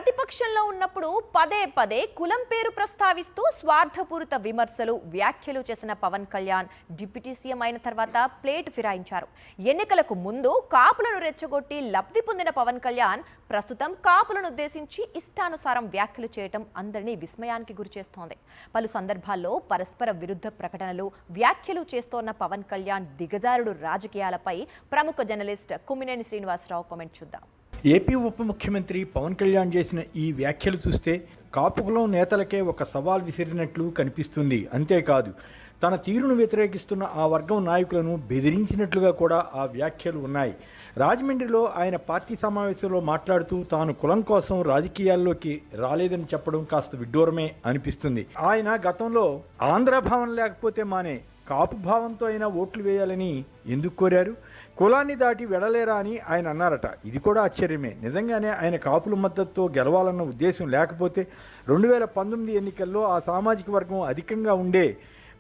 ప్రతిపక్షంలో ఉన్నప్పుడు పదే పదే కులం పేరు ప్రస్తావిస్తూ స్వార్థపూరిత విమర్శలు వ్యాఖ్యలు చేసిన పవన్ కళ్యాణ్ డిప్యూటీ సీఎం అయిన తర్వాత ప్లేట్ ఫిరాయించారు. ఎన్నికలకు ముందు కాపులను రెచ్చగొట్టి లబ్ధి పొందిన పవన్ కళ్యాణ్ ప్రస్తుతం కాపులను ఉద్దేశించి ఇష్టానుసారం వ్యాఖ్యలు చేయడం అందరినీ విస్మయానికి గురిచేస్తోంది. పలు సందర్భాల్లో పరస్పర విరుద్ధ ప్రకటనలు వ్యాఖ్యలు చేస్తోన్న పవన్ కళ్యాణ్ దిగజారుడు రాజకీయాలపై ప్రముఖ జర్నలిస్ట్ కుమ్మినేని శ్రీనివాసరావు కామెంట్ చూద్దాం. ఏపీ ఉప ముఖ్యమంత్రి పవన్ కళ్యాణ్ చేసిన ఈ వ్యాఖ్యలు చూస్తే కాపు కులం నేతలకే ఒక సవాల్ విసిరినట్లు కనిపిస్తుంది. అంతేకాదు తన తీరును వ్యతిరేకిస్తున్న ఆ వర్గం నాయకులను బెదిరించినట్లుగా కూడా ఆ వ్యాఖ్యలు ఉన్నాయి. రాజమండ్రిలో ఆయన పార్టీ సమావేశంలో మాట్లాడుతూ తాను కులం కోసం రాజకీయాల్లోకి రాలేదని చెప్పడం కాస్త విడ్డూరమే అనిపిస్తుంది. ఆయన గతంలో ఆంధ్రభావం లేకపోతే మానే కాపు భావంతో అయినా ఓట్లు వేయాలని ఎందుకు కోరారు? కులాన్ని దాటి వెడలేరా అని ఆయన అన్నారట. ఇది కూడా ఆశ్చర్యమే. నిజంగానే ఆయన కాపుల మద్దతుతో గెలవాలన్న ఉద్దేశం లేకపోతే 2019 ఎన్నికల్లో ఆ సామాజిక వర్గం అధికంగా ఉండే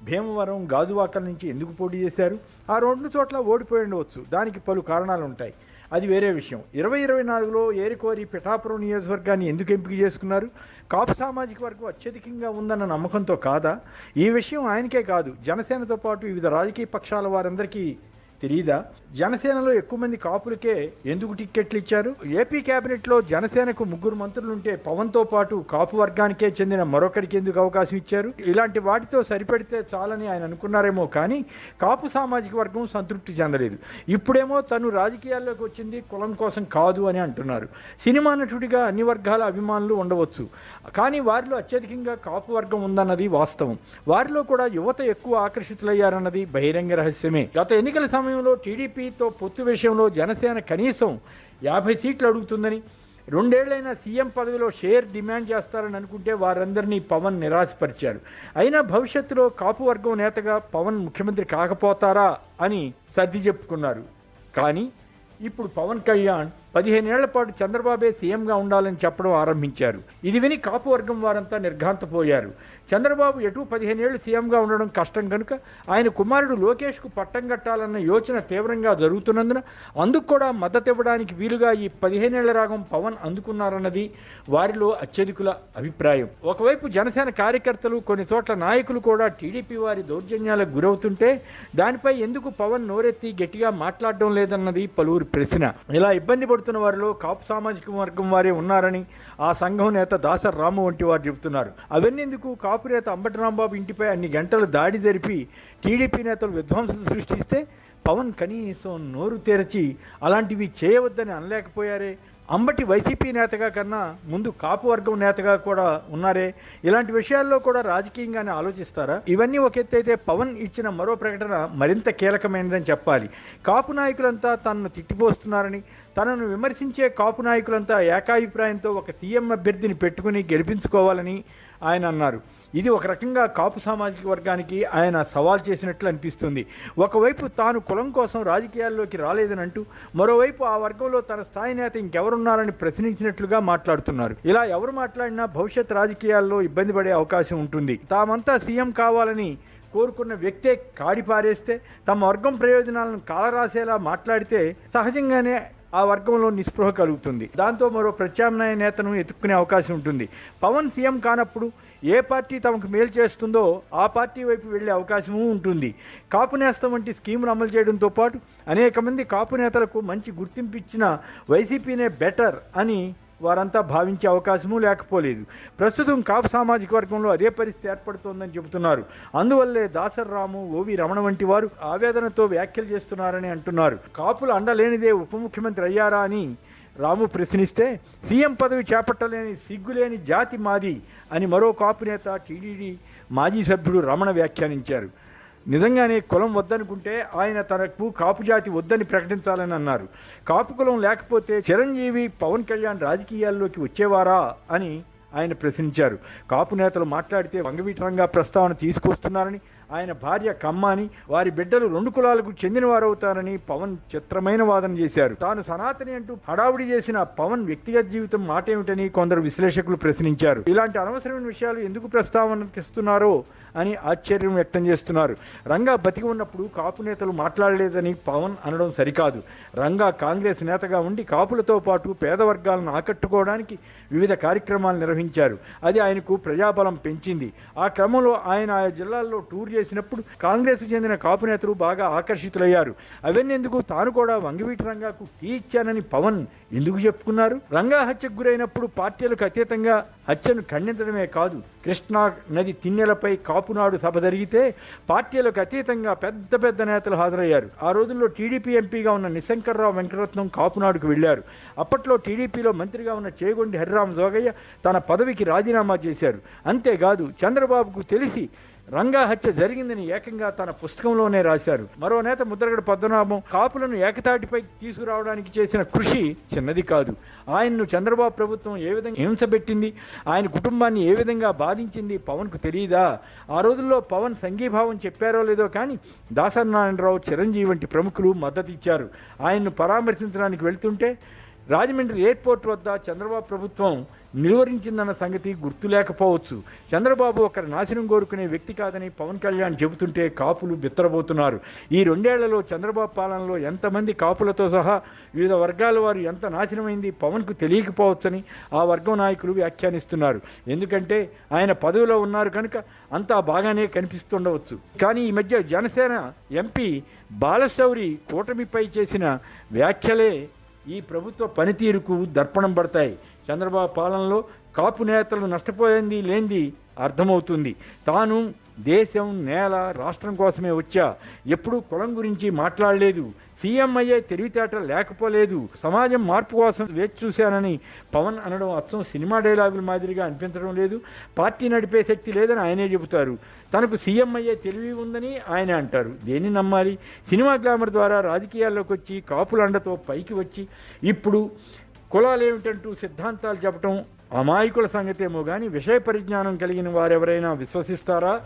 భీమవరం, గాజువాకల నుంచి ఎందుకు పోటీ చేశారు? ఆ 2 చోట్ల ఓడిపోయి ఉండవచ్చు. దానికి పలు కారణాలు ఉంటాయి. అది వేరే విషయం. 2024లో ఏరికోరి పిఠాపురం నియోజకవర్గాన్ని ఎందుకు ఎంపిక చేసుకున్నారు? కాపు సామాజిక వర్గం అత్యధికంగా ఉందన్న నమ్మకంతో కాదా? ఈ విషయం ఆయనకే కాదు, జనసేనతో పాటు వివిధ రాజకీయ పక్షాల వారందరికీ తెలీదా? జనసేనలో ఎక్కువ మంది కాపులకే ఎందుకు టిక్కెట్లు ఇచ్చారు? ఏపీ కేబినెట్లో జనసేనకు 3 మంత్రులుంటే పవన్తో పాటు కాపు వర్గానికే చెందిన మరొకరికి ఎందుకు అవకాశం ఇచ్చారు? ఇలాంటి వాటితో సరిపెడితే చాలని ఆయన అనుకున్నారేమో కానీ కాపు సామాజిక వర్గం సంతృప్తి చెందలేదు. ఇప్పుడేమో తను రాజకీయాల్లోకి వచ్చింది కులం కోసం కాదు అని అంటున్నారు. సినిమా నటుడిగా అన్ని వర్గాల అభిమానులు ఉండవచ్చు, కానీ వారిలో అత్యధికంగా కాపు వర్గం ఉందన్నది వాస్తవం. వారిలో కూడా యువత ఎక్కువ ఆకర్షితులయ్యారన్నది బహిరంగ రహస్యమే. గత ఎన్నికల సమయంలో టీడీపీతో పొత్తు విషయంలో జనసేన కనీసం 50 సీట్లు అడుగుతుందని, 2 ఏళ్లైనా సీఎం పదవిలో షేర్ డిమాండ్ చేస్తారని అనుకుంటే వారందరినీ పవన్ నిరాశపరిచారు. అయినా భవిష్యత్తులో కాపు వర్గం నేతగా పవన్ ముఖ్యమంత్రి కాకపోతారా అని సర్ది చెప్పుకున్నారు. కానీ ఇప్పుడు పవన్ కళ్యాణ్ 15 ఏళ్ల పాటు చంద్రబాబే సీఎంగా ఉండాలని చెప్పడం ఆరంభించారు. ఇది విని కాపు వర్గం వారంతా నిర్ఘాంతపోయారు. చంద్రబాబు ఎటు 15 ఏళ్లు సీఎంగా ఉండడం కష్టం కనుక ఆయన కుమారుడు లోకేష్కు పట్టం కట్టాలన్న యోచన తీవ్రంగా జరుగుతున్నందున అందుకు కూడా మద్దతు ఇవ్వడానికి వీలుగా ఈ 15 ఏళ్ల రాగం పవన్ అందుకున్నారన్నది వారిలో అత్యధికుల అభిప్రాయం. ఒకవైపు జనసేన కార్యకర్తలు, కొన్ని చోట్ల నాయకులు కూడా టీడీపీ వారి దౌర్జన్యాలకు గురవుతుంటే దానిపై ఎందుకు పవన్ నోరెత్తి గట్టిగా మాట్లాడడం లేదన్నది పలువురు ప్రశ్న. ఇలా ఇబ్బంది పడుతున్న వారిలో కాపు సామాజిక వర్గం వారే ఉన్నారని ఆ సంఘం నేత దాసర్ రాము వంటి వారు చెబుతున్నారు. అవన్నెందుకు? కాపు నేత అంబటి రాంబాబు ఇంటిపై అన్ని గంటలు దాడి జరిపి టీడీపీ నేతలు విధ్వంసం సృష్టిస్తే పవన్ కనీసం నోరు తెరచి అలాంటివి చేయవద్దని అనలేకపోయారే. అంబటి వైసీపీ నేతగా కన్నా ముందు కాపు వర్గం నేతగా కూడా ఉన్నారే. ఇలాంటి విషయాల్లో కూడా రాజకీయంగానే ఆలోచిస్తారా? ఇవన్నీ ఒక ఎత్తు అయితే పవన్ ఇచ్చిన మరో ప్రకటన మరింత కీలకమైనదని చెప్పాలి. కాపు నాయకులంతా తనను తిట్టిపోస్తున్నారని, తనను విమర్శించే కాపు నాయకులంతా ఏకాభిప్రాయంతో ఒక సీఎం అభ్యర్థిని పెట్టుకుని గెలిపించుకోవాలని ఆయన అన్నారు. ఇది ఒక రకంగా కాపు సామాజిక వర్గానికి ఆయన సవాల్ చేసినట్లు అనిపిస్తుంది. ఒకవైపు తాను కులం కోసం రాజకీయాల్లోకి రాలేదని అంటూ, మరోవైపు ఆ వర్గంలో తన స్థాయి నేత ఇంకెవరున్నారని ప్రశ్నించినట్లుగా మాట్లాడుతున్నారు. ఇలా ఎవరు మాట్లాడినా భవిష్యత్ రాజకీయాల్లో ఇబ్బంది పడే అవకాశం ఉంటుంది. తామంతా సీఎం కావాలని కోరుకున్న వ్యక్తే కాడిపారేస్తే, తమ వర్గం ప్రయోజనాలను కాలరాసేలా మాట్లాడితే సహజంగానే ఆ వర్గంలో నిస్పృహ కలుగుతుంది. దాంతో మరో ప్రత్యామ్నాయ నేతను ఎత్తుక్కునే అవకాశం ఉంటుంది. పవన్ సీఎం కానప్పుడు ఏ పార్టీ తమకు మేలు చేస్తుందో ఆ పార్టీ వైపు వెళ్లే అవకాశమూ ఉంటుంది. కాపు నేస్తం వంటి స్కీములు అమలు చేయడంతో పాటు అనేక మంది కాపు నేతలకు మంచి గుర్తింపు ఇచ్చిన వైసీపీనే బెటర్ అని వారంతా భావించే అవకాశమూ లేకపోలేదు. ప్రస్తుతం కాపు సామాజిక వర్గంలో అదే పరిస్థితి ఏర్పడుతోందని చెబుతున్నారు. అందువల్లే దాసర్ రాము, ఓవి రమణ వంటి వారు ఆవేదనతో వ్యాఖ్యలు చేస్తున్నారని అంటున్నారు. కాపులు అండలేనిదే ఉప ముఖ్యమంత్రి అయ్యారా అని రాము ప్రశ్నిస్తే, సీఎం పదవి చేపట్టలేని సిగ్గులేని జాతి మాది అని మరో కాపు నేత టీడీడీ మాజీ సభ్యుడు రమణ వ్యాఖ్యానించారు. నిజంగానే కులం వద్దనుకుంటే ఆయన తనకు కాపు జాతి వద్దని ప్రకటించాలని అన్నారు. కాపు కులం లేకపోతే చిరంజీవి, పవన్ కళ్యాణ్ రాజకీయాల్లోకి వచ్చేవారా అని ఆయన ప్రశ్నించారు. కాపు నేతలు మాట్లాడితే వంగవీటి రంగా ప్రస్తావన తీసుకొస్తున్నారని, ఆయన భార్య కమ్మాని, వారి బిడ్డలు 2 కులాలకు చెందినవారవుతారని పవన్ చిత్రమైన వాదన చేశారు. తాను సనాతని అంటూ హడావుడి చేసిన పవన్ వ్యక్తిగత జీవితం మాట ఏమిటని కొందరు విశ్లేషకులు ప్రశ్నించారు. ఇలాంటి అనవసరమైన విషయాలు ఎందుకు ప్రస్తావన తెస్తున్నారో అని ఆశ్చర్యం వ్యక్తం చేస్తున్నారు. రంగా బతికి ఉన్నప్పుడు కాపు నేతలు మాట్లాడలేదని పవన్ అనడం సరికాదు. రంగా కాంగ్రెస్ నేతగా ఉండి కాపులతో పాటు పేద వర్గాలను ఆకట్టుకోవడానికి వివిధ కార్యక్రమాలు నిర్వహించారు. అది ఆయనకు ప్రజాబలం పెంచింది. ఆ క్రమంలో ఆయన ఆయా జిల్లాల్లో టూర్ చేసినప్పుడు కాంగ్రెస్కు చెందిన కాపు నేతలు బాగా ఆకర్షితులయ్యారు. అవన్నెందుకు తాను కూడా వంగవీటి రంగాకు టీ ఇచ్చానని పవన్ ఎందుకు చెప్పుకున్నారు? రంగా హత్యకు గురైనప్పుడు పార్టీలకు అతీతంగా హత్యను ఖండించడమే కాదు, కృష్ణా నది తిన్నెలపై కాపునాడు సభ జరిగితే పార్టీలకు అతీతంగా పెద్ద పెద్ద నేతలు హాజరయ్యారు. ఆ రోజుల్లో టీడీపీ ఎంపీగా ఉన్న నిశంకర్రావు వెంకటరత్నం కాపునాడుకు వెళ్లారు. అప్పట్లో టీడీపీలో మంత్రిగా ఉన్న చేగొండి హరిరామ జోగయ్య తన పదవికి రాజీనామా చేశారు. అంతేకాదు చంద్రబాబుకు తెలిసి రంగా హత్య జరిగిందని ఏకంగా తన పుస్తకంలోనే రాశారు. మరో నేత ముద్రగడ పద్మనాభం కాపులను ఏకతాటిపై తీసుకురావడానికి చేసిన కృషి చిన్నది కాదు. ఆయన్ను చంద్రబాబు ప్రభుత్వం ఏ విధంగా హింసపెట్టింది, ఆయన కుటుంబాన్ని ఏ విధంగా బాధించింది పవన్కు తెలియదా? ఆ రోజుల్లో పవన్ సంఘీభావం చెప్పారో లేదో కానీ దాసనారాయణరావు, చిరంజీవి వంటి ప్రముఖులు మద్దతు ఇచ్చారు. ఆయన్ను పరామర్శించడానికి వెళ్తుంటే రాజమండ్రి ఎయిర్పోర్ట్ వద్ద చంద్రబాబు ప్రభుత్వం నిలువరించిందన్న సంగతి గుర్తులేకపోవచ్చు. చంద్రబాబు ఒకరి నాశనం కోరుకునే వ్యక్తి కాదని పవన్ కళ్యాణ్ చెబుతుంటే కాపులు బిత్తరబోతున్నారు. ఈ 2 ఏళ్లలో చంద్రబాబు పాలనలో ఎంతమంది కాపులతో సహా వివిధ వర్గాల వారు ఎంత నాశనమైంది పవన్కు తెలియకపోవచ్చని ఆ వర్గం నాయకులు వ్యాఖ్యానిస్తున్నారు. ఎందుకంటే ఆయన పదవిలో ఉన్నారు కనుక అంతా బాగానే కనిపిస్తుండవచ్చు. కానీ ఈ మధ్య జనసేన ఎంపీ బాలశౌరి కూటమిపై చేసిన వ్యాఖ్యలే ఈ ప్రభుత్వ పనితీరుకు దర్పణం పడతాయి. చంద్రబాబు పాలనలో కాపు నేతలు నష్టపోయింది లేనిది అర్థమవుతుంది. తాను దేశం, నేల, రాష్ట్రం కోసమే వచ్చా, ఎప్పుడూ కులం గురించి మాట్లాడలేదు, సీఎం అయ్యే తెలివితేటలు లేకపోలేదు, సమాజం మార్పు కోసం వేచి చూశానని పవన్ అనడం అచ్చం సినిమా డైలాగుల మాదిరిగా అనిపించడం లేదు. పార్టీ నడిపే శక్తి లేదని ఆయనే చెబుతారు. తనకు సీఎం అయ్యే తెలివి ఉందని ఆయనే అంటారు. దేన్ని నమ్మాలి? సినిమా గ్లామర్ ద్వారా రాజకీయాల్లోకి వచ్చి కాపుల అండతో పైకి వచ్చి ఇప్పుడు కులాలేమిటంటూ సిద్ధాంతాలు చెప్పడం అమాయకుల సంగతేమో కానీ విషయ పరిజ్ఞానం కలిగిన వారెవరైనా విశ్వసిస్తారా?